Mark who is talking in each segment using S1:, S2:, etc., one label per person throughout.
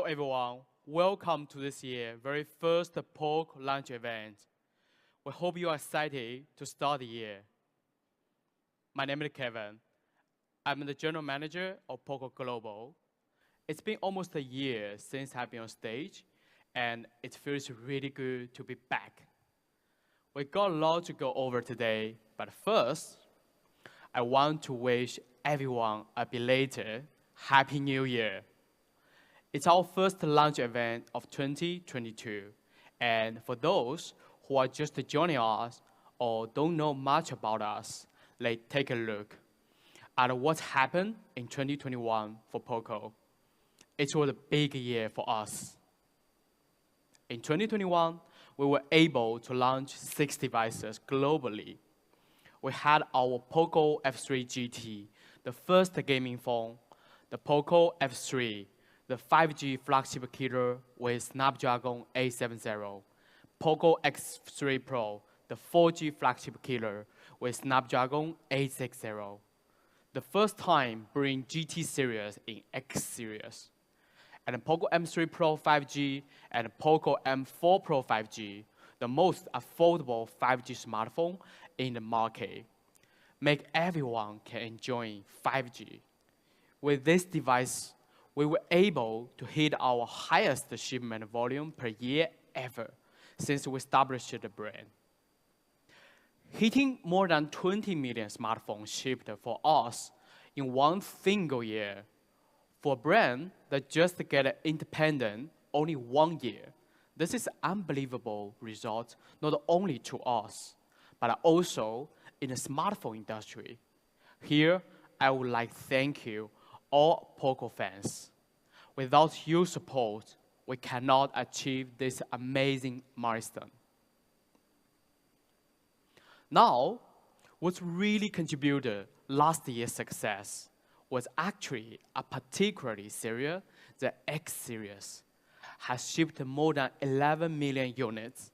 S1: everyone, welcome to this year's very first POCO launch event. We hope you are excited to start the year. My name is Kevin. I'm the General Manager of POCO Global. It's been almost a year since I've been on stage, and it feels really good to be back. We got a lot to go over today, but first, I want to wish everyone a belated Happy New Year. It's our first launch event of 2022, and for those who are just joining us or don't know much about us, let's take a look at what happened in 2021 for POCO. It was a big year for us. In 2021, we were able to launch 6 devices globally. We had our Poco F3 GT, the first gaming phone, the Poco F3, the 5G flagship killer with Snapdragon 870, Poco X3 Pro, the 4G flagship killer with Snapdragon 860. The first time bring GT series in X series. And Poco M3 Pro 5G and Poco M4 Pro 5G, the most affordable 5G smartphone in the market. Make everyone can enjoy 5G. With this device, we were able to hit our highest shipment volume per year ever since we established the brand. Hitting more than 20 million smartphones shipped for us in one single year. For a brand that just get independent only 1 year, this is unbelievable result not only to us, but also in the smartphone industry. Here, I would like to thank you, all POCO fans. Without your support, we cannot achieve this amazing milestone. Now, what really contributed last year's success was actually a particularly series, the X series, has shipped more than 11 million units.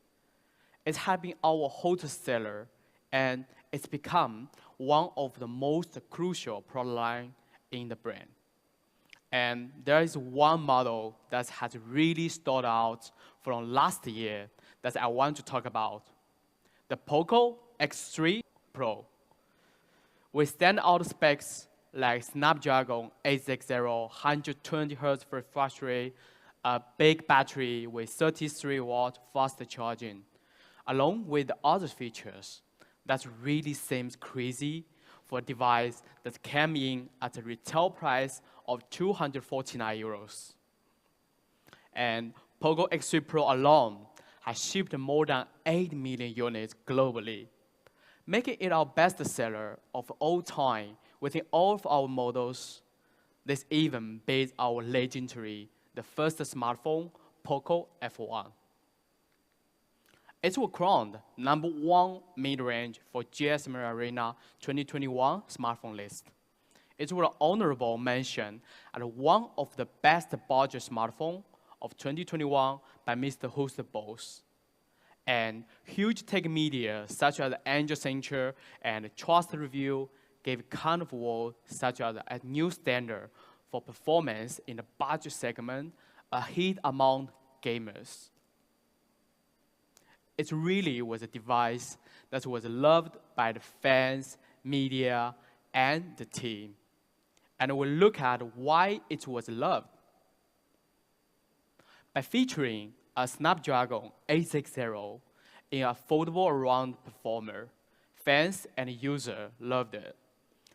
S1: It has been our hottest seller, and it's become one of the most crucial product lines in the brand. And there is one model that has really stood out from last year that I want to talk about, the Poco X3 Pro. With standout specs like Snapdragon 860, 120Hz refresh rate, a big battery with 33-watt fast charging, along with other features that really seems crazy for a device that came in at a retail price of 249 euros. And Poco X3 Pro alone has shipped more than 8 million units globally, making it our best seller of all time within all of our models. This even beats our legendary, the first smartphone, Poco F1. It was crowned #1 mid-range for GSM Arena 2021 smartphone list. It was an honorable mention as one of the best budget smartphone of 2021 by Mr. Host Boss. And huge tech media such as Angel Center and Trust Review gave kind of word such as a new standard for performance in the budget segment, a hit among gamers. It really was a device that was loved by the fans, media, and the team. And we'll look at why it was loved. By featuring a Snapdragon 860 in affordable around performer, fans and users loved it.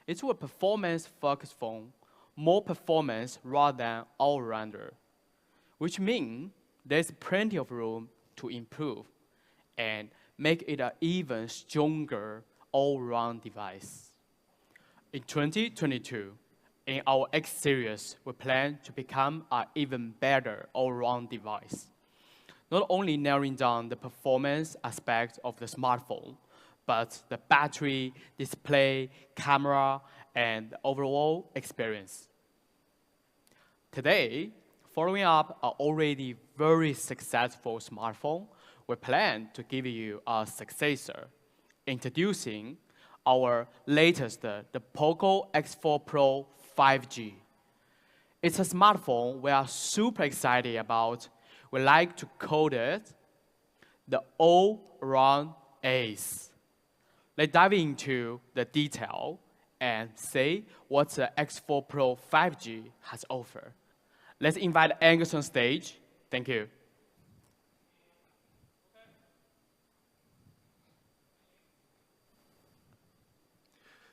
S1: It was a performance-focused phone, more performance rather than all-rounder, which means there's plenty of room to improve and make it an even stronger all-round device. In 2022, in our X series, we plan to become an even better all-round device. Not only narrowing down the performance aspect of the smartphone, but the battery, display, camera, and the overall experience. Today, following up an already very successful smartphone, we plan to give you a successor, introducing our latest, the Poco X4 Pro 5G. It's a smartphone we are super excited about. We like to call it the all-around ace. Let's dive into the detail and see what the X4 Pro 5G has offered. Let's invite Angus on stage. Thank you.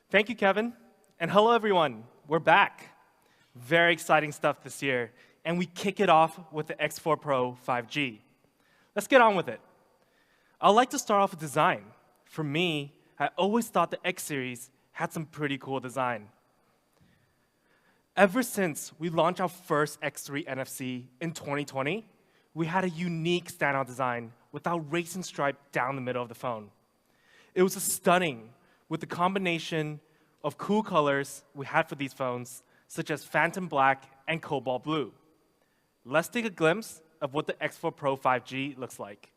S2: Thank you, Kevin. And hello, everyone. We're back. Very exciting stuff this year. And we kick it off with the X4 Pro 5G. Let's get on with it. I'd like to start off with design. For me, I always thought the X series had some pretty cool design. Ever since we launched our first X3 NFC in 2020, we had a unique standout design with our racing stripe down the middle of the phone. It was stunning with the combination of cool colors we had for these phones, such as Phantom Black and Cobalt Blue. Let's take a glimpse of what the X4 Pro 5G looks like.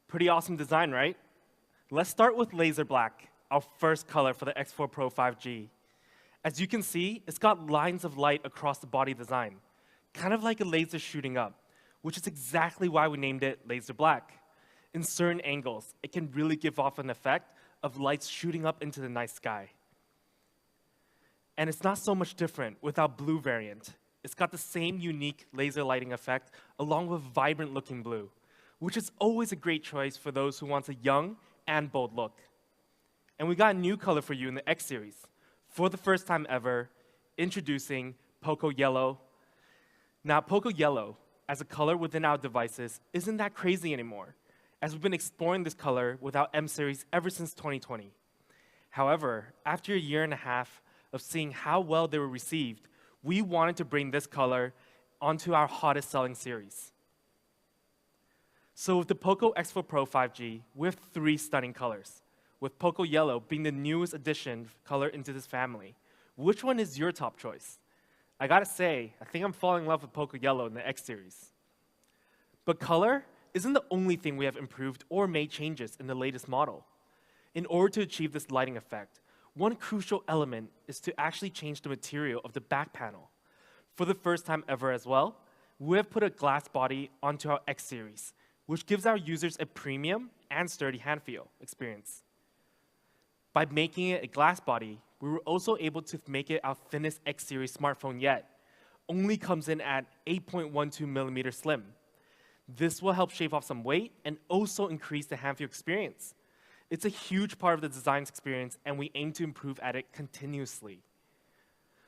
S2: Pretty awesome design, right? Let's start with laser black, our first color for the X4 Pro 5G. As you can see, it's got lines of light across the body design, kind of like a laser shooting up, which is exactly why we named it laser black. In certain angles, it can really give off an effect of lights shooting up into the night sky. And it's not so much different with our blue variant. It's got the same unique laser lighting effect along with vibrant looking blue, which is always a great choice for those who want a young and bold look. And we got a new color for you in the X series. For the first time ever, introducing Poco Yellow. Now, Poco Yellow, as a color within our devices, isn't that crazy anymore, as we've been exploring this color with our M series ever since 2020. However, after a year and a half of seeing how well they were received, we wanted to bring this color onto our hottest selling series. So with the Poco X4 Pro 5G, we have 3 stunning colors, with Poco Yellow being the newest addition color into this family. Which one is your top choice? I gotta say, I think I'm falling in love with Poco Yellow in the X series. But color isn't the only thing we have improved or made changes in the latest model. In order to achieve this lighting effect, one crucial element is to actually change the material of the back panel. For the first time ever as well, we have put a glass body onto our X series, which gives our users a premium and sturdy hand feel experience. By making it a glass body, we were also able to make it our thinnest X series smartphone yet. Only comes in at 8.12 millimeter slim. This will help shave off some weight and also increase the hand feel experience. It's a huge part of the design experience, and we aim to improve at it continuously.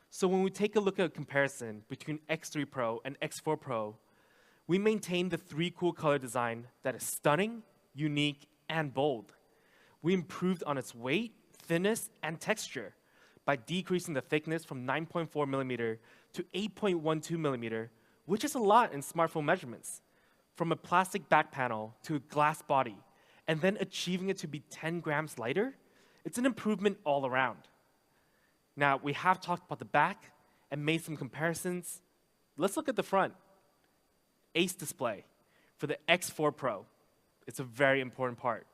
S2: So when we take a look at a comparison between X3 Pro and X4 Pro, we maintain the 3 cool color design that is stunning, unique, and bold. We improved on its weight, thickness, and texture by decreasing the thickness from 9.4 millimeter to 8.12 millimeter, which is a lot in smartphone measurements, from a plastic back panel to a glass body, and then achieving it to be 10 grams lighter. It's an improvement all around. Now, we have talked about the back and made some comparisons. Let's look at the front. Ace display for the X4 Pro. It's a very important part.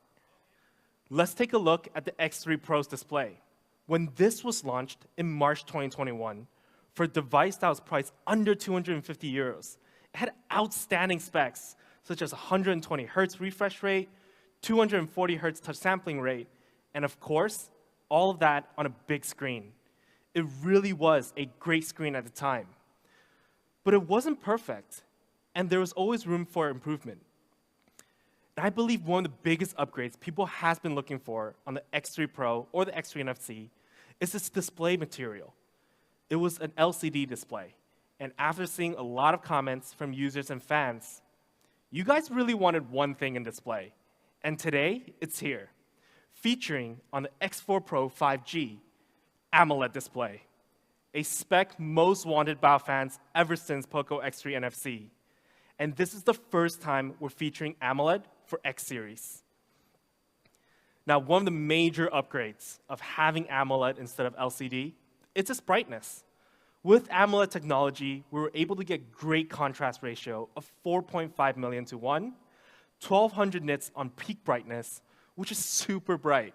S2: Let's take a look at the X3 Pro's display. When this was launched in March 2021, for a device that was priced under 250 euros, it had outstanding specs, such as 120 Hz refresh rate, 240 Hz touch sampling rate, and of course, all of that on a big screen. It really was a great screen at the time. But it wasn't perfect, and there was always room for improvement. And I believe one of the biggest upgrades people have been looking for on the X3 Pro or the X3 NFC is its display material. It was an LCD display, and after seeing a lot of comments from users and fans, you guys really wanted one thing in display, and today it's here, featuring on the X4 Pro 5G, AMOLED display, a spec most wanted by our fans ever since Poco X3 NFC. And this is the first time we're featuring AMOLED for X series. Now, one of the major upgrades of having AMOLED instead of LCD, it's its brightness. With AMOLED technology, we were able to get great contrast ratio of 4.5 million to 1, 1200 nits on peak brightness, which is super bright,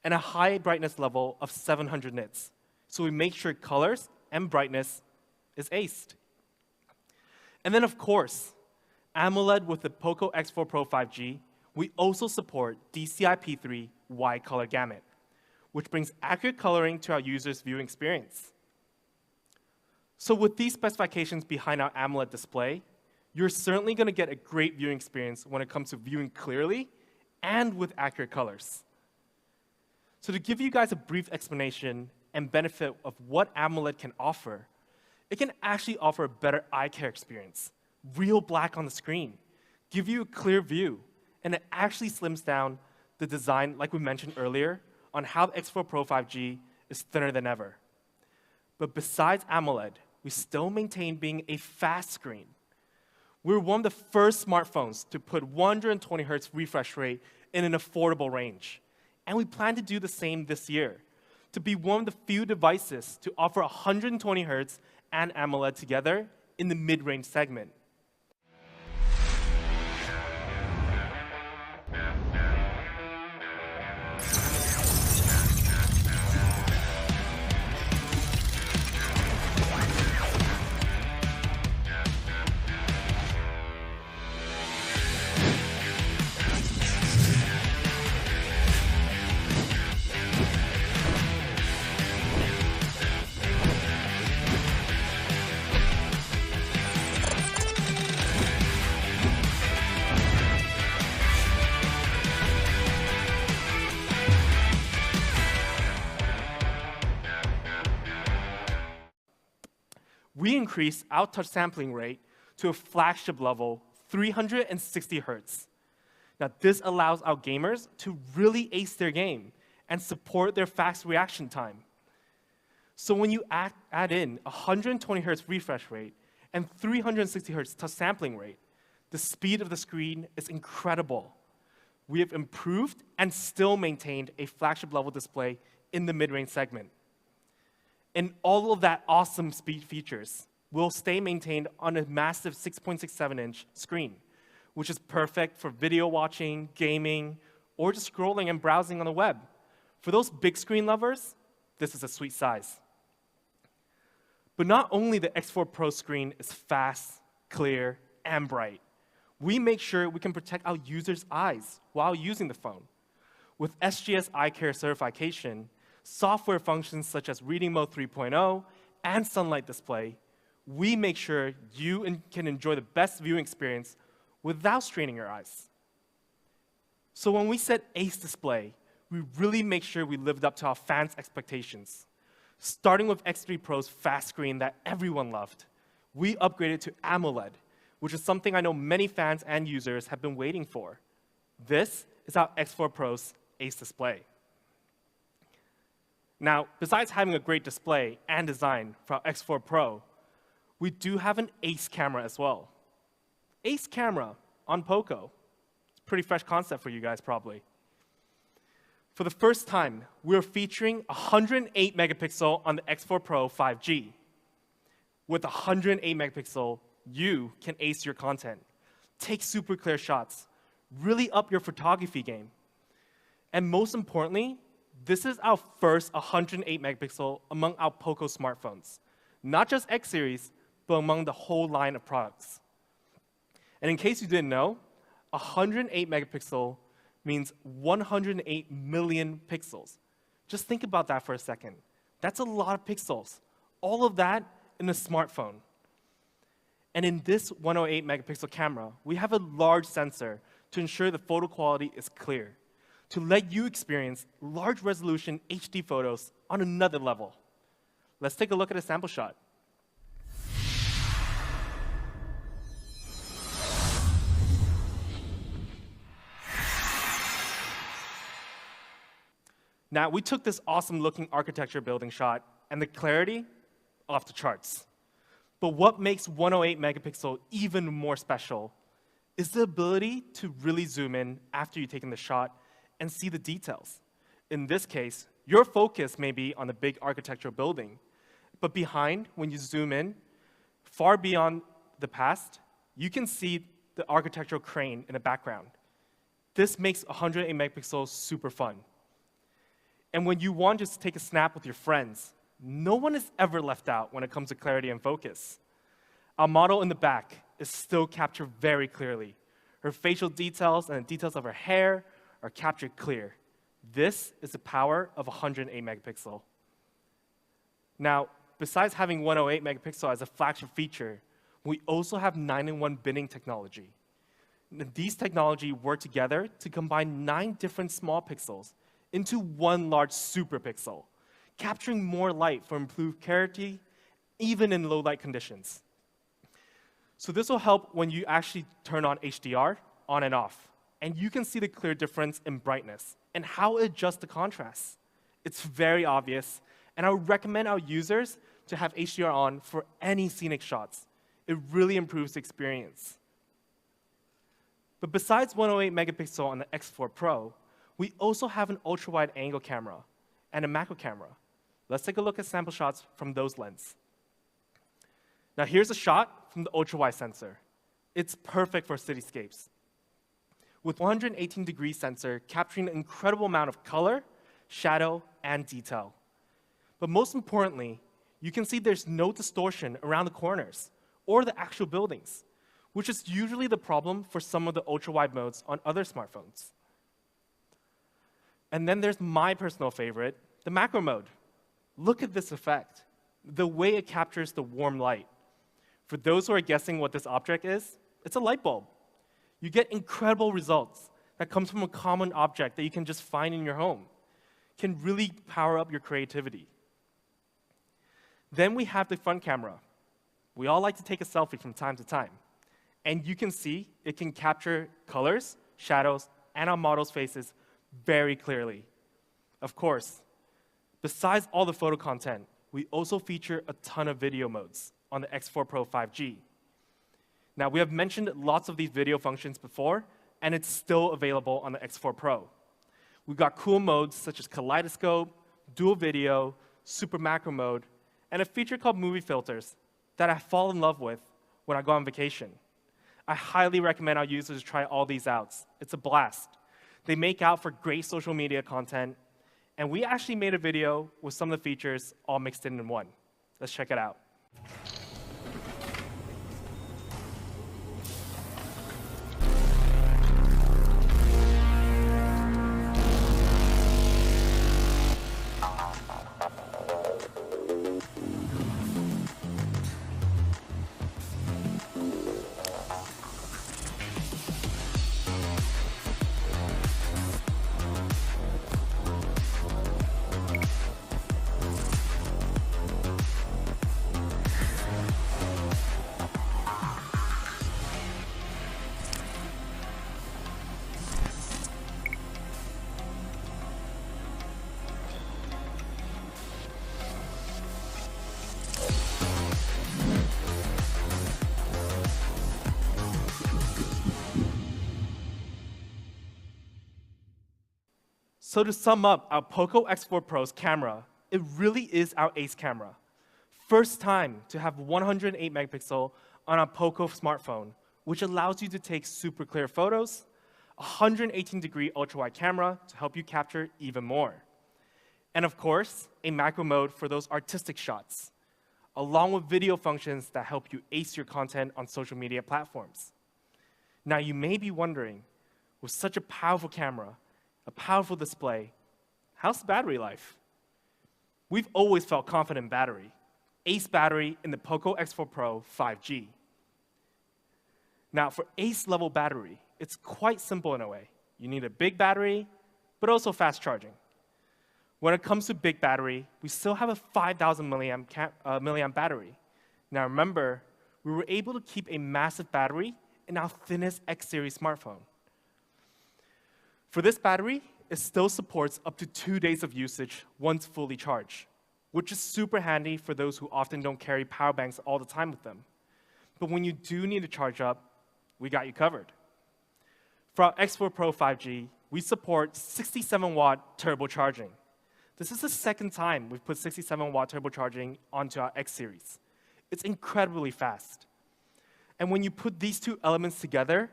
S2: and a high brightness level of 700 nits. So we make sure colors and brightness is aced. And then, of course, AMOLED with the Poco X4 Pro 5G, we also support DCI-P3 wide color gamut, which brings accurate coloring to our users' viewing experience. So with these specifications behind our AMOLED display, you're certainly going to get a great viewing experience when it comes to viewing clearly and with accurate colors. So to give you guys a brief explanation and benefit of what AMOLED can offer, it can actually offer a better eye care experience, real black on the screen, give you a clear view, and it actually slims down the design, like we mentioned earlier, on how the X4 Pro 5G is thinner than ever. But besides AMOLED, we still maintain being a fast screen. We're one of the first smartphones to put 120 Hz refresh rate in an affordable range. And we plan to do the same this year, to be one of the few devices to offer 120 Hz and AMOLED together in the mid-range segment. We increased our touch sampling rate to a flagship level, 360 Hz. Now, this allows our gamers to really ace their game and support their fast reaction time. So when you add in 120 Hz refresh rate and 360 Hz touch sampling rate, the speed of the screen is incredible. We have improved and still maintained a flagship level display in the mid-range segment. And all of that awesome speed features will stay maintained on a massive 6.67-inch screen, which is perfect for video watching, gaming, or just scrolling and browsing on the web. For those big screen lovers, this is a sweet size. But not only the X4 Pro screen is fast, clear, and bright, we make sure we can protect our users' eyes while using the phone. With SGS Eye Care certification, software functions such as Reading Mode 3.0 and Sunlight Display, we make sure you can enjoy the best viewing experience without straining your eyes. So when we said Ace Display, we really make sure we lived up to our fans' expectations. Starting with X3 Pro's fast screen that everyone loved, we upgraded to AMOLED, which is something I know many fans and users have been waiting for. This is our X4 Pro's Ace Display. Now, besides having a great display and design for our X4 Pro, we do have an Ace camera as well. Ace camera on Poco. It's a pretty fresh concept for you guys, probably. For the first time, we're featuring 108 megapixel on the X4 Pro 5G. With 108 megapixel, you can ace your content, take super clear shots, really up your photography game. And most importantly, this is our first 108 megapixel among our Poco smartphones. Not just X series, but among the whole line of products. And in case you didn't know, 108 megapixel means 108 million pixels. Just think about that for a second. That's a lot of pixels. All of that in a smartphone. And in this 108 megapixel camera, we have a large sensor to ensure the photo quality is clear, to let you experience large resolution HD photos on another level. Let's take a look at a sample shot. Now, we took this awesome looking architecture building shot, and the clarity, off the charts. But what makes 108 megapixel even more special is the ability to really zoom in after you've taken the shot and see the details. In this case, your focus may be on the big architectural building, But behind, when you zoom in, far beyond the past, you can see the architectural crane in the background. This makes 108 megapixels super fun. And when you want to just take a snap with your friends, no one is ever left out when it comes to clarity and focus. Our model in the back is still captured very clearly. Her facial details and the details of her hair are captured clear. This is the power of 108 megapixel. Now, besides having 108 megapixel as a flagship feature, we also have 9-in-1 binning technology. These technologies work together to combine 9 different small pixels into one large super pixel, capturing more light for improved clarity, even in low light conditions. So this will help when you actually turn on HDR on and off, and you can see the clear difference in brightness and how it adjusts the contrast. It's very obvious, and I would recommend our users to have HDR on for any scenic shots. It really improves the experience. But besides 108 megapixel on the X4 Pro, we also have an ultra-wide angle camera and a macro camera. Let's take a look at sample shots from those lenses. Now here's a shot from the ultra-wide sensor. It's perfect for cityscapes. With 118-degree sensor capturing an incredible amount of color, shadow, and detail. But most importantly, you can see there's no distortion around the corners or the actual buildings, which is usually the problem for some of the ultra-wide modes on other smartphones. And then there's my personal favorite, the macro mode. Look at this effect, the way it captures the warm light. For those who are guessing what this object is, it's a light bulb. You get incredible results that comes from a common object that you can just find in your home. Can really power up your creativity. Then we have the front camera. We all like to take a selfie from time to time. And you can see it can capture colors, shadows, and our model's faces very clearly. Of course, besides all the photo content, we also feature a ton of video modes on the X4 Pro 5G. Now, we have mentioned lots of these video functions before, and it's still available on the X4 Pro. We've got cool modes such as kaleidoscope, dual video, super macro mode, and a feature called movie filters that I fall in love with when I go on vacation. I highly recommend our users try all these out. It's a blast. They make out for great social media content, and we actually made a video with some of the features all mixed in one. Let's check it out. So to sum up our Poco X4 Pro's camera, it really is our ace camera. First time to have 108 megapixel on a Poco smartphone, which allows you to take super clear photos, 118-degree ultra-wide camera to help you capture even more. And of course, a macro mode for those artistic shots, along with video functions that help you ace your content on social media platforms. Now you may be wondering, with such a powerful camera, a powerful display, how's the battery life? We've always felt confident in battery. Ace battery in the Poco X4 Pro 5G. Now for ace level battery, it's quite simple in a way. You need a big battery, but also fast charging. When it comes to big battery, we still have a 5,000 milliamp battery. Now remember, we were able to keep a massive battery in our thinnest X series smartphone. For this battery, it still supports up to 2 days of usage once fully charged, which is super handy for those who often don't carry power banks all the time with them. But when you do need to charge up, we got you covered. For our X4 Pro 5G, we support 67-watt turbo charging. This is the second time we've put 67-watt turbocharging onto our X series. It's incredibly fast. And when you put these two elements together,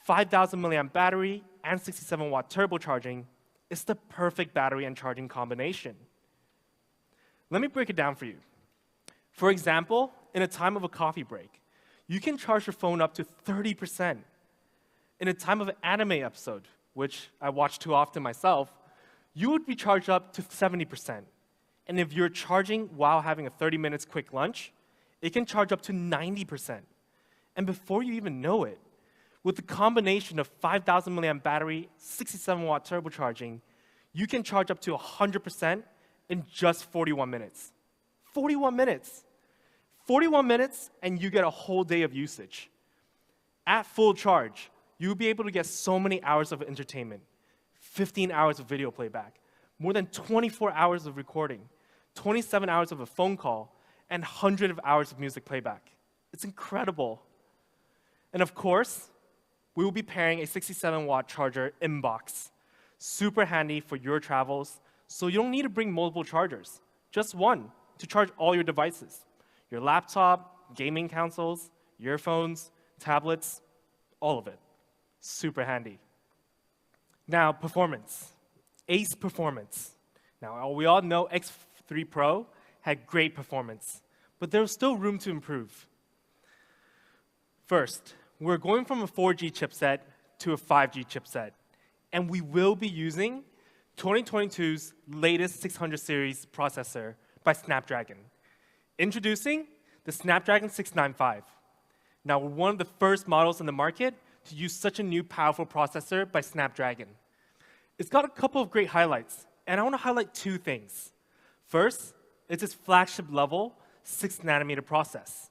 S2: 5,000 milliamp battery and 67-watt turbocharging, it's the perfect battery and charging combination. Let me break it down for you. For example, in a time of a coffee break, you can charge your phone up to 30%. In a time of an anime episode, which I watch too often myself, you would be charged up to 70%. And if you're charging while having a 30 minutes quick lunch, it can charge up to 90%. And before you even know it, with the combination of 5,000 milliamp battery, 67-watt turbocharging, you can charge up to 100% in just 41 minutes. 41 minutes. 41 minutes, and you get a whole day of usage. At full charge, you'll be able to get so many hours of entertainment, 15 hours of video playback, more than 24 hours of recording, 27 hours of a phone call, and hundreds of hours of music playback. It's incredible. And of course, we will be pairing a 67-watt charger in box. Super handy for your travels, so you don't need to bring multiple chargers. Just one to charge all your devices. Your laptop, gaming consoles, earphones, tablets, all of it. Super handy. Now, performance. Ace performance. Now, we all know X3 Pro had great performance, but there was still room to improve. First, we're going from a 4G chipset to a 5G chipset, and we will be using 2022's latest 600 series processor by Snapdragon. Introducing the Snapdragon 695. Now, we're one of the first models in the market to use such a new powerful processor by Snapdragon. It's got a couple of great highlights, and I want to highlight two things. First, it's its flagship level 6nm process.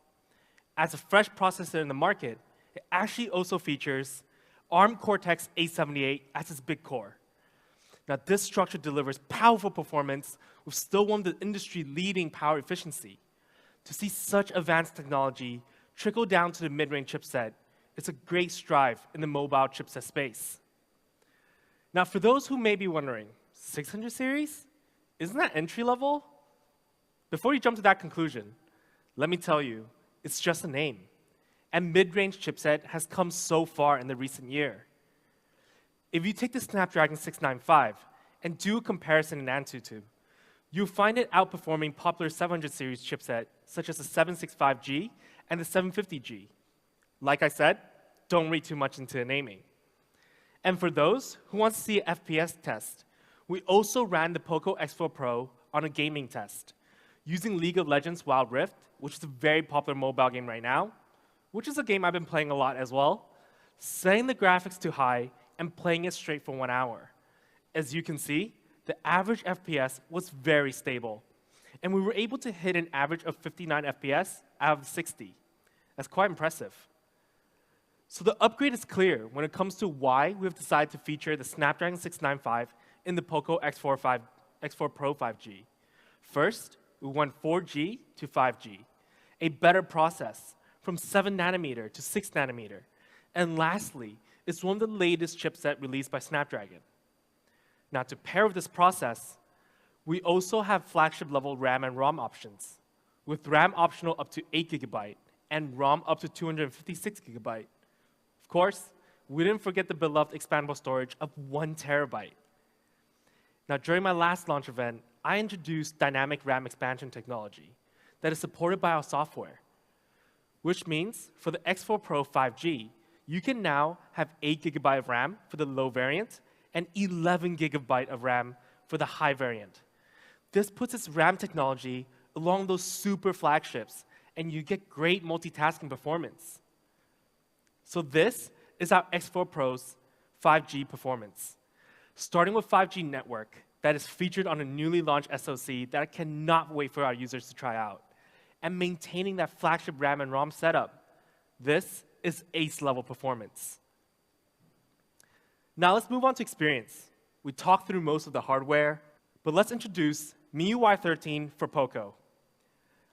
S2: As a fresh processor in the market, it actually also features ARM Cortex-A78 as its big core. Now, this structure delivers powerful performance with still one of the industry-leading power efficiency. To see such advanced technology trickle down to the mid-range chipset, it's a great stride in the mobile chipset space. Now, for those who may be wondering, 600 series? Isn't that entry level? Before you jump to that conclusion, let me tell you, it's just a name. And mid-range chipset has come so far in the recent year. If you take the Snapdragon 695 and do a comparison in Antutu, you'll find it outperforming popular 700 series chipset, such as the 765G and the 750G. Like I said, don't read too much into the naming. And for those who want to see an FPS test, we also ran the Poco X4 Pro on a gaming test, using League of Legends Wild Rift, which is a very popular mobile game right now, which is a game I've been playing a lot as well, setting the graphics to high and playing it straight for 1 hour. As you can see, the average FPS was very stable, and we were able to hit an average of 59 FPS out of 60. That's quite impressive. So the upgrade is clear when it comes to why we have decided to feature the Snapdragon 695 in the Poco X4 Pro 5G. First, we went 4G to 5G, a better process from 7nm to 6nm. And lastly, it's one of the latest chipset released by Snapdragon. Now, to pair with this process, we also have flagship-level RAM and ROM options, with RAM optional up to 8 GB and ROM up to 256 GB. Of course, we didn't forget the beloved expandable storage of 1 TB. Now, during my last launch event, I introduced dynamic RAM expansion technology that is supported by our software, which means for the X4 Pro 5G, you can now have 8 GB of RAM for the low variant and 11 GB of RAM for the high variant. This puts its RAM technology along those super flagships, and you get great multitasking performance. So this is our X4 Pro's 5G performance. Starting with 5G network that is featured on a newly launched SoC that I cannot wait for our users to try out, and maintaining that flagship RAM and ROM setup. This is ace-level performance. Now let's move on to experience. We talked through most of the hardware, but let's introduce Miui 13 for Poco.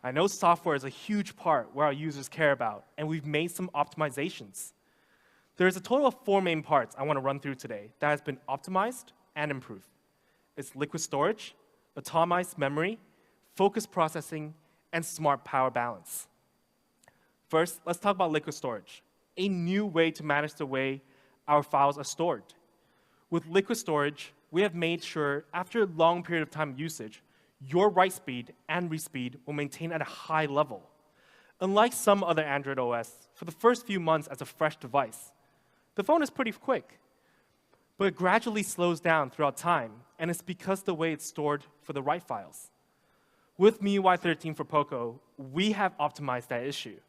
S2: I know software is a huge part where our users care about, and we've made some optimizations. There's a total of 4 main parts I want to run through today that has been optimized and improved. It's liquid storage, atomized memory, focus processing, and smart power balance. First, let's talk about liquid storage, a new way to manage the way our files are stored. With liquid storage, we have made sure after a long period of time usage, your write speed and read speed will maintain at a high level. Unlike some other Android OS, for the first few months as a fresh device, the phone is pretty quick, but it gradually slows down throughout time, and it's because the way it's stored for the write files. With Miui 13 for Poco, we have optimized that issue.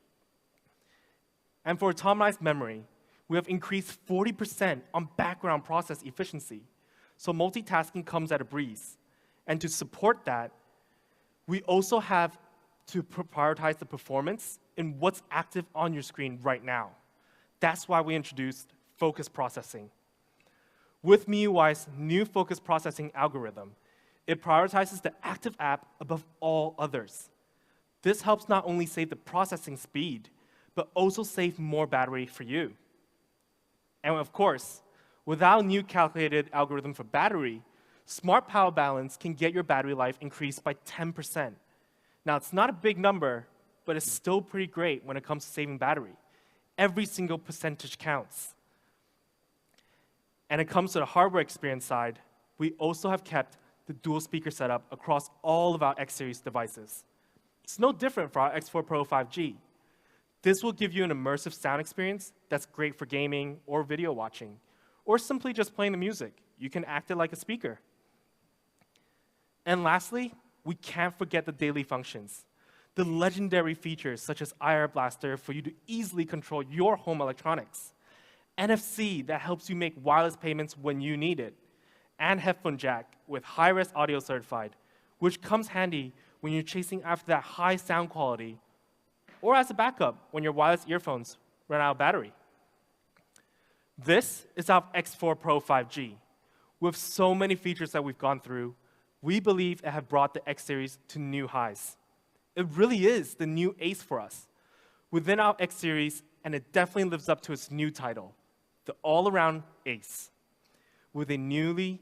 S2: And for atomized memory, we have increased 40% on background process efficiency, so multitasking comes at a breeze. And to support that, we also have to prioritize the performance in what's active on your screen right now. That's why we introduced focus processing. With Miui's new focus processing algorithm, it prioritizes the active app above all others. This helps not only save the processing speed, but also save more battery for you. And of course, without a new calculated algorithm for battery, smart power balance can get your battery life increased by 10%. Now, it's not a big number, but it's still pretty great when it comes to saving battery. Every single percentage counts. And it comes to the hardware experience side, we also have kept the dual speaker setup across all of our X series devices. It's no different for our X4 Pro 5G. This will give you an immersive sound experience that's great for gaming or video watching, or simply just playing the music. You can act it like a speaker. And lastly, we can't forget the daily functions. The legendary features such as IR Blaster for you to easily control your home electronics, NFC that helps you make wireless payments when you need it, and headphone jack with high-res audio certified, which comes handy when you're chasing after that high sound quality, or as a backup when your wireless earphones run out of battery. This is our X4 Pro 5G. With so many features that we've gone through, we believe it has brought the X series to new highs. It really is the new ace for us within our X series, and it definitely lives up to its new title, the all-around ace, with a newly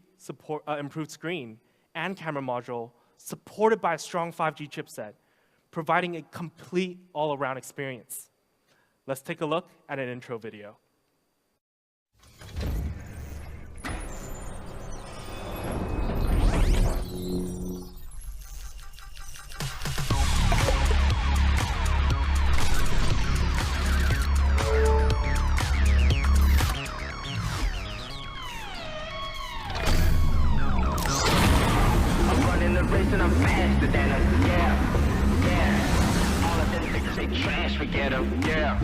S2: improved screen and camera module supported by a strong 5G chipset, providing a complete all-around experience. Let's take a look at an intro video.
S3: And I'm faster than them, yeah. All of them niggas, they trash, forget them, yeah.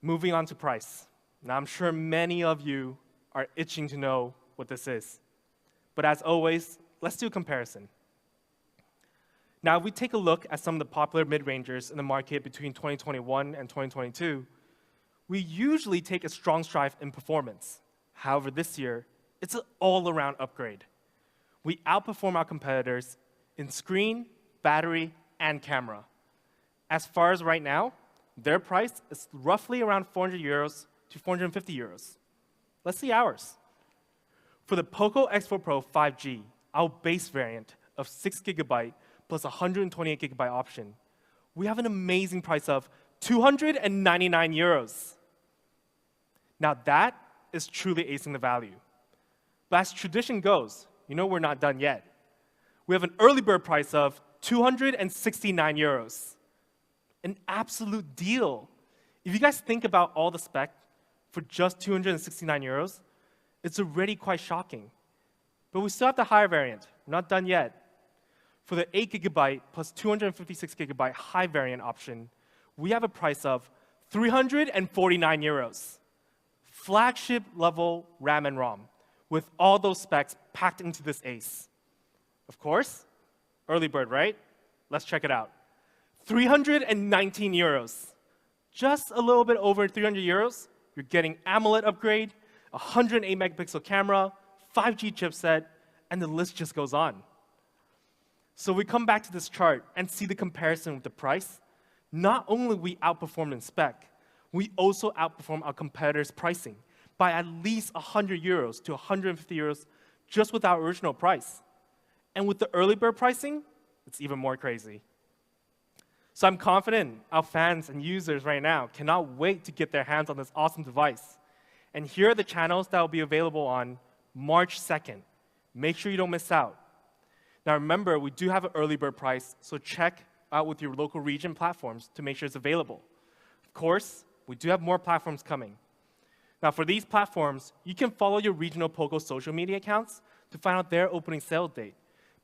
S2: Moving on to price. Now, I'm sure many of you are itching to know what this is. But as always, let's do a comparison. Now, if we take a look at some of the popular mid-rangers in the market between 2021 and 2022, we usually take a strong stride in performance. However, this year, it's an all-around upgrade. We outperform our competitors in screen, battery, and camera. As far as right now, their price is roughly around 400 euros to 450 euros. Let's see ours. For the Poco X4 Pro 5G, our base variant of 6 GB plus 128 GB option, we have an amazing price of 299 euros. Now that is truly acing the value. But as tradition goes, you know we're not done yet. We have an early bird price of 269 euros. An absolute deal. If you guys think about all the spec for just 269 euros, it's already quite shocking. But we still have the higher variant. We're not done yet. For the 8 GB plus 256 GB high variant option, we have a price of 349 euros. flagship level RAM and ROM with all those specs packed into this ace. Of course, early bird, right? Let's check it out. 319 euros. Just a little bit over 300 euros, you're getting AMOLED upgrade, 108 megapixel camera, 5G chipset, and the list just goes on. So we come back to this chart and see the comparison with the price. Not only we outperform in spec, we also outperform our competitors' pricing by at least 100 euros to 150 euros just with our original price. And with the early bird pricing, it's even more crazy. So I'm confident our fans and users right now cannot wait to get their hands on this awesome device. And here are the channels that will be available on March 2nd. Make sure you don't miss out. Now remember, we do have an early bird price, so check out with your local region platforms to make sure it's available. Of course, we do have more platforms coming. Now for these platforms, you can follow your regional Poco social media accounts to find out their opening sale date.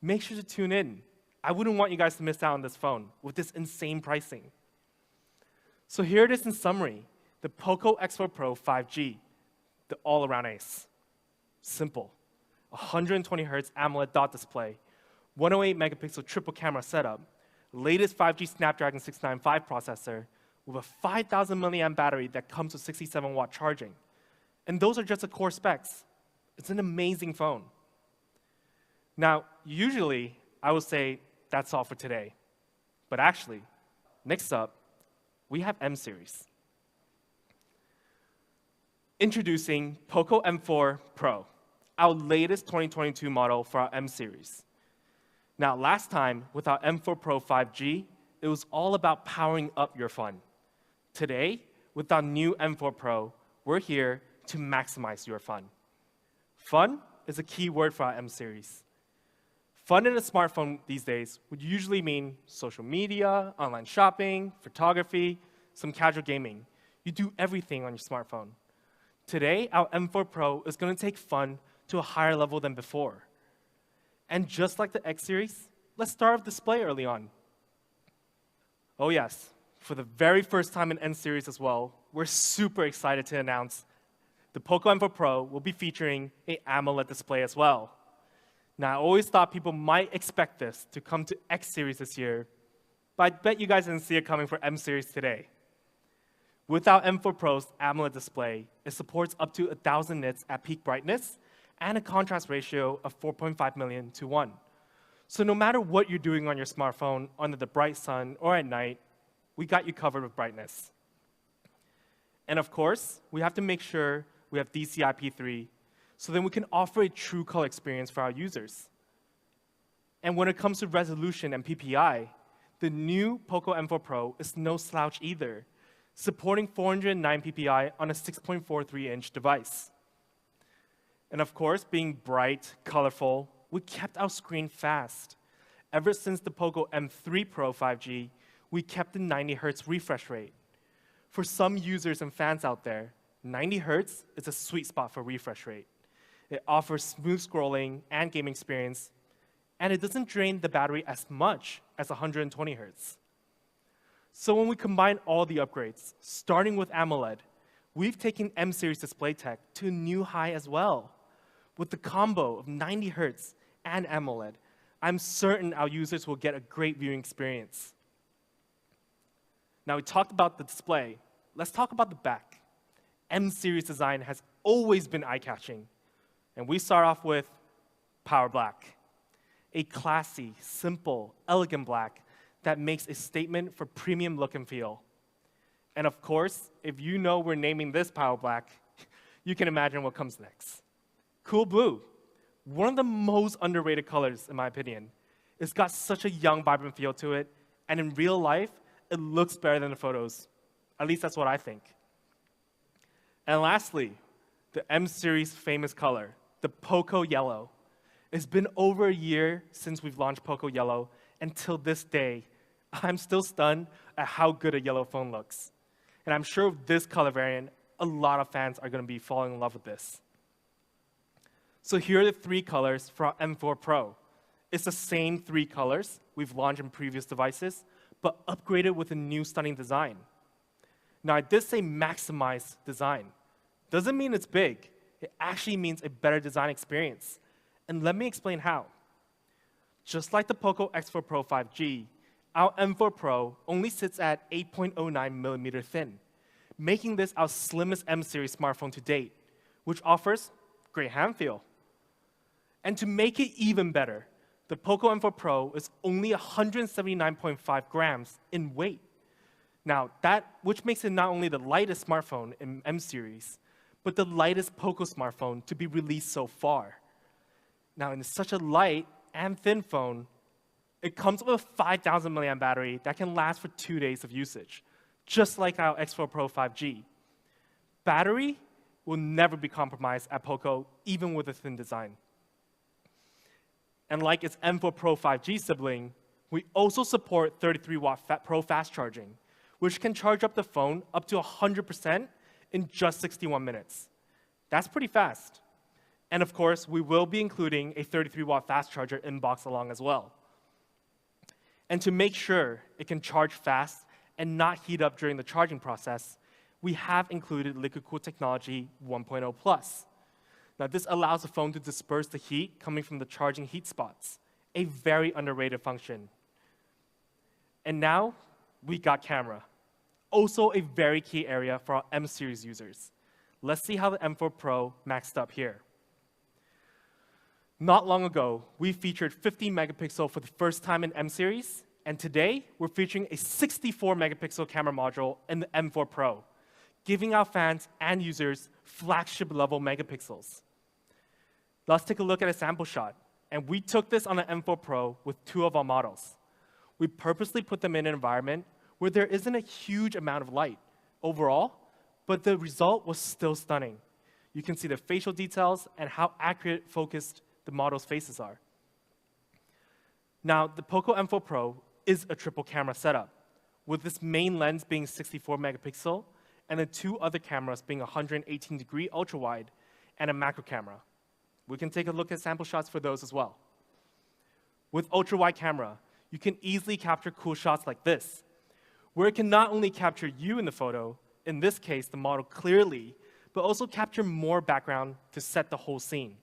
S2: Make sure to tune in. I wouldn't want you guys to miss out on this phone with this insane pricing. So here it is in summary, the Poco M4 Pro 5G, the all-around ace. Simple, 120 Hz AMOLED dot display, 108 megapixel triple camera setup, latest 5G Snapdragon 695 processor with a 5,000 milliamp battery that comes with 67 watt charging. And those are just the core specs. It's an amazing phone. Now, usually, I would say that's all for today. But actually, next up, we have M series. Introducing Poco M4 Pro, our latest 2022 model for our M series. Now, last time, with our M4 Pro 5G, it was all about powering up your fun. Today, with our new M4 Pro, we're here to maximize your fun. Fun is a key word for our M series. Fun in a smartphone these days would usually mean social media, online shopping, photography, some casual gaming. You do everything on your smartphone. Today, our M4 Pro is going to take fun to a higher level than before. And just like the X series, let's start with display early on. Oh yes, for the very first time in N series as well, we're super excited to announce the Poco M4 Pro will be featuring an AMOLED display as well. Now, I always thought people might expect this to come to X series this year, but I bet you guys didn't see it coming for M series today. With our M4 Pro's AMOLED display, it supports up to 1,000 nits at peak brightness and a contrast ratio of 4.5 million to 1. So no matter what you're doing on your smartphone under the bright sun or at night, we got you covered with brightness. And of course, we have to make sure we have DCI-P3 so then we can offer a true color experience for our users. And when it comes to resolution and PPI, the new Poco M4 Pro is no slouch either, supporting 409 PPI on a 6.43-inch device. And of course, being bright, colorful, we kept our screen fast. Ever since the Poco M3 Pro 5G, we kept the 90 Hz refresh rate. For some users and fans out there, 90 Hz is a sweet spot for refresh rate. It offers smooth scrolling and game experience, and it doesn't drain the battery as much as 120 Hz. So when we combine all the upgrades, starting with AMOLED, we've taken M series display tech to a new high as well. With the combo of 90 Hz and AMOLED, I'm certain our users will get a great viewing experience. Now we talked about the display. Let's talk about the back. M series design has always been eye-catching. And we start off with Power Black, a classy, simple, elegant black that makes a statement for premium look and feel. And of course, if you know we're naming this Power Black, you can imagine what comes next. Cool Blue, one of the most underrated colors in my opinion. It's got such a young, vibrant feel to it, and in real life, it looks better than the photos. At least that's what I think. And lastly, the M series famous color, the Poco Yellow. It's been over a year since we've launched Poco Yellow, and till this day, I'm still stunned at how good a yellow phone looks. And I'm sure with this color variant, a lot of fans are going to be falling in love with this. So here are the three colors for our M4 Pro. It's the same three colors we've launched in previous devices, but upgraded with a new stunning design. Now, I did say maximize design. Doesn't mean it's big. It actually means a better design experience. And let me explain how. Just like the Poco X4 Pro 5G, our M4 Pro only sits at 8.09 millimeter thin, making this our slimmest M-series smartphone to date, which offers great hand feel. And to make it even better, the Poco M4 Pro is only 179.5 grams in weight. Now, which makes it not only the lightest smartphone in M-series, but the lightest Poco smartphone to be released so far. Now, in such a light and thin phone, it comes with a 5,000 milliamp battery that can last for 2 days of usage, just like our X4 Pro 5G. Battery will never be compromised at Poco, even with a thin design. And like its M4 Pro 5G sibling, we also support 33-watt Pro fast charging, which can charge up the phone up to 100% in just 61 minutes. That's pretty fast. And of course, we will be including a 33-watt fast charger in box along as well. And to make sure it can charge fast and not heat up during the charging process, we have included liquid cool technology 1.0 Plus. Now, this allows the phone to disperse the heat coming from the charging heat spots, a very underrated function. And now, we got camera, also a very key area for our M-series users. Let's see how the M4 Pro maxed up here. Not long ago, we featured 50 megapixel for the first time in M-series, and today, we're featuring a 64 megapixel camera module in the M4 Pro, giving our fans and users flagship-level megapixels. Let's take a look at a sample shot. And we took this on the M4 Pro with 2 of our models. We purposely put them in an environment where there isn't a huge amount of light overall, but the result was still stunning. You can see the facial details and how accurate focused the model's faces are. Now, the Poco M4 Pro is a triple camera setup, with this main lens being 64 megapixel and the 2 other cameras being 118-degree ultra-wide and a macro camera. We can take a look at sample shots for those as well. With ultra-wide camera, you can easily capture cool shots like this, where it can not only capture you in the photo, in this case, the model clearly, but also capture more background to set the whole scene,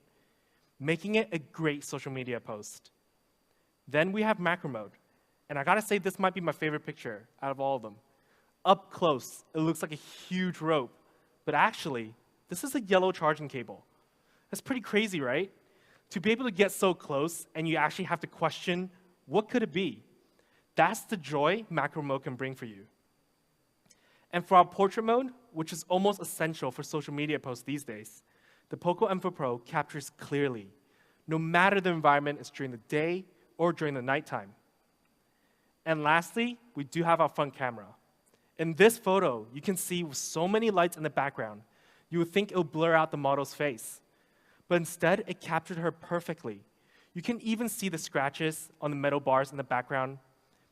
S2: making it a great social media post. Then we have macro mode, and I gotta say this might be my favorite picture out of all of them. Up close, it looks like a huge rope, but actually, this is a yellow charging cable. That's pretty crazy, right? To be able to get so close and you actually have to question, what could it be? That's the joy macro mode can bring for you. And for our portrait mode, which is almost essential for social media posts these days, the Poco M4 Pro captures clearly, no matter the environment is during the day or during the nighttime. And lastly, we do have our front camera. In this photo, you can see with so many lights in the background, you would think it would blur out the model's face. But instead, it captured her perfectly. You can even see the scratches on the metal bars in the background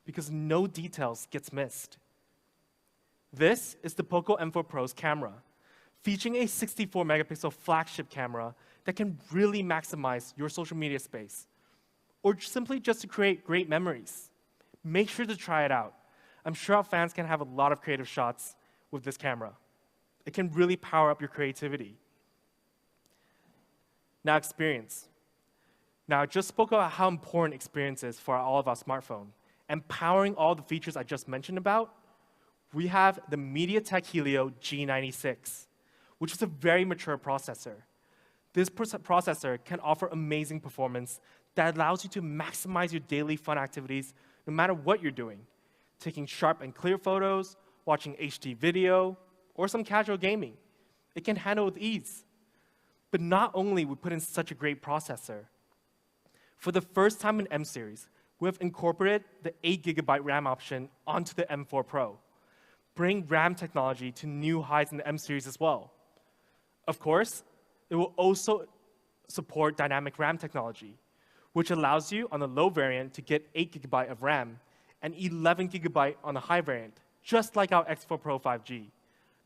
S2: because no details gets missed. This is the Poco M4 Pro's camera, featuring a 64 megapixel flagship camera that can really maximize your social media space, or simply just to create great memories. Make sure to try it out. I'm sure our fans can have a lot of creative shots with this camera. It can really power up your creativity. Now, experience. Now, I just spoke about how important experience is for all of our smartphone. And powering all the features I just mentioned about, we have the MediaTek Helio G96, which is a very mature processor. This processor can offer amazing performance that allows you to maximize your daily fun activities no matter what you're doing, taking sharp and clear photos, watching HD video, or some casual gaming. It can handle with ease. But not only we put in such a great processor, for the first time in M-series, we have incorporated the 8GB RAM option onto the M4 Pro, bringing RAM technology to new heights in the M-series as well. Of course, it will also support dynamic RAM technology, which allows you on the low variant to get 8GB of RAM and 11GB on the high variant, just like our X4 Pro 5G.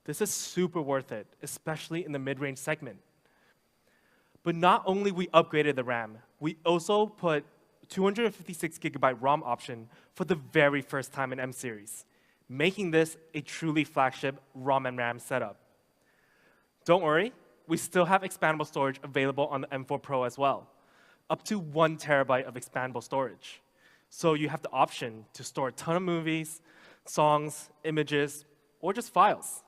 S2: This is super worth it, especially in the mid-range segment. But not only we upgraded the RAM, we also put 256GB ROM option for the very first time in M-series, making this a truly flagship ROM and RAM setup. Don't worry, we still have expandable storage available on the M4 Pro as well, up to 1 terabyte of expandable storage. So you have the option to store a ton of movies, songs, images, or just files.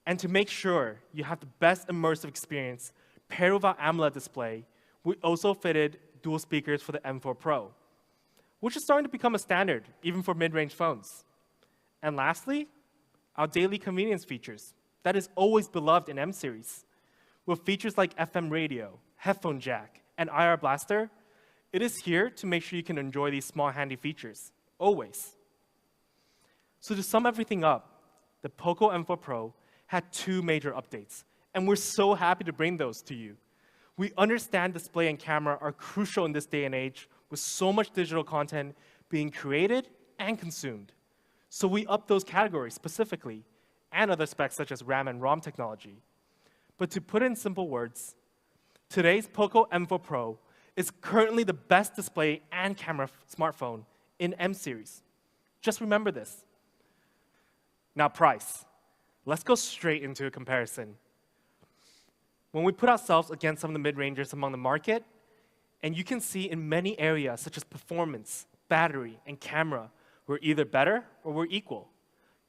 S2: And to make sure you have the best immersive experience paired with our AMOLED display, we also fitted dual speakers for the M4 Pro, which is starting to become a standard, even for mid-range phones. And lastly, our daily convenience features that is always beloved in M series. With features like FM radio, headphone jack, and IR blaster, it is here to make sure you can enjoy these small handy features, always. So to sum everything up, the Poco M4 Pro had 2 major updates, and we're so happy to bring those to you. We understand display and camera are crucial in this day and age with so much digital content being created and consumed. So we upped those categories specifically, and other specs such as RAM and ROM technology. But to put it in simple words, today's Poco M4 Pro is currently the best display and camera smartphone in M series. Just remember this. Now price. Let's go straight into a comparison. When we put ourselves against some of the mid-rangers among the market, and you can see in many areas such as performance, battery, and camera, we're either better or we're equal.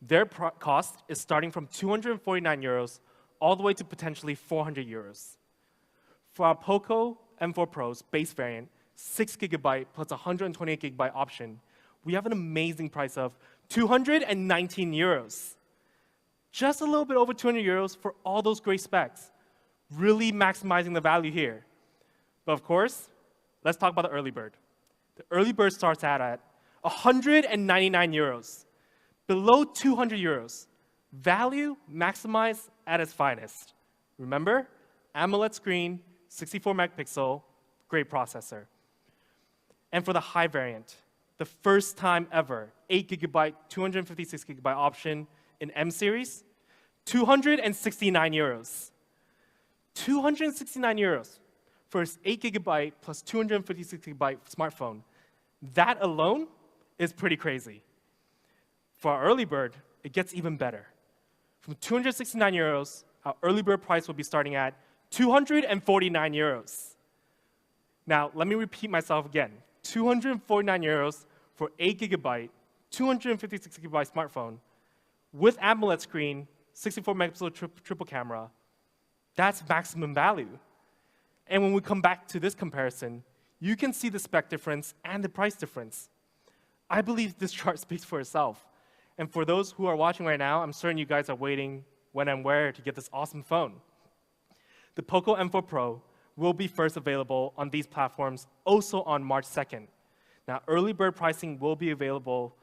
S2: Their cost is starting from 249 euros all the way to potentially 400 euros. For our Poco M4 Pro's base variant, 6 GB plus 128 GB option, we have an amazing price of 219 euros. Just a little bit over 200 euros for all those great specs, really maximizing the value here. But of course, let's talk about the early bird. The early bird starts out at 199 euros, below 200 euros. Value maximized at its finest. Remember, AMOLED screen, 64 megapixel, great processor. And for the high variant, the first time ever, 8 GB, 256 GB option in M series, 269 euros. 269 euros for its 8 GB plus 256 GB smartphone. That alone is pretty crazy. For our early bird, it gets even better. From 269 euros, our early bird price will be starting at 249 euros. Now, let me repeat myself again. 249 euros for 8 GB, 256 GB smartphone with AMOLED screen, 64 megapixel triple camera. That's maximum value. And when we come back to this comparison, you can see the spec difference and the price difference. I believe this chart speaks for itself. And for those who are watching right now, I'm certain you guys are waiting when and where to get this awesome phone. The Poco M4 Pro will be first available on these platforms also on March 2nd. Now, early bird pricing will be available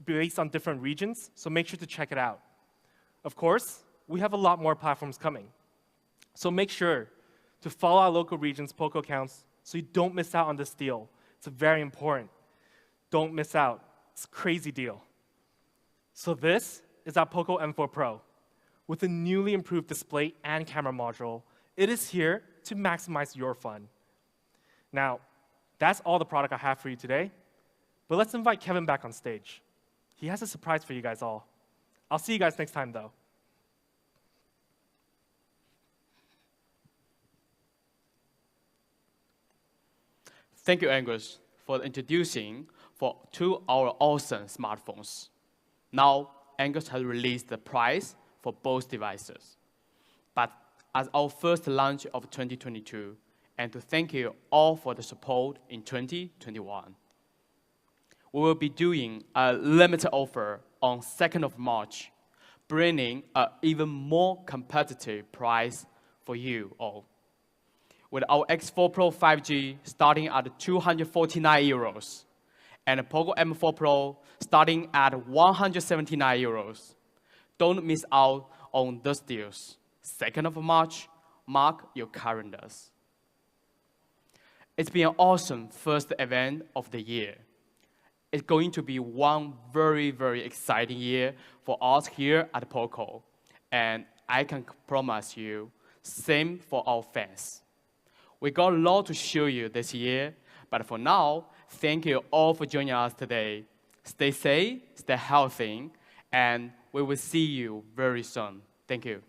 S2: based on different regions, so make sure to check it out. Of course, we have a lot more platforms coming. So make sure to follow our local region's Poco accounts so you don't miss out on this deal. It's very important. Don't miss out. It's a crazy deal. So this is our Poco M4 Pro. With a newly improved display and camera module, it is here to maximize your fun. Now, that's all the product I have for you today. But let's invite Kevin back on stage. He has a surprise for you guys all. I'll see you guys next time, though.
S1: Thank you, Angus, for introducing to our awesome smartphones. Now, Angus has released the price for both devices. But as our first launch of 2022, and to thank you all for the support in 2021, we will be doing a limited offer on 2nd of March, bringing an even more competitive price for you all. With our X4 Pro 5G starting at 249 euros, and Poco M4 Pro starting at 179 euros. Don't miss out on those deals. 2nd of March, mark your calendars. It's been an awesome first event of the year. It's going to be one very, very exciting year for us here at Poco. And I can promise you, same for our fans. We got a lot to show you this year, but for now, thank you all for joining us today. Stay safe, stay healthy, and we will see you very soon. Thank you.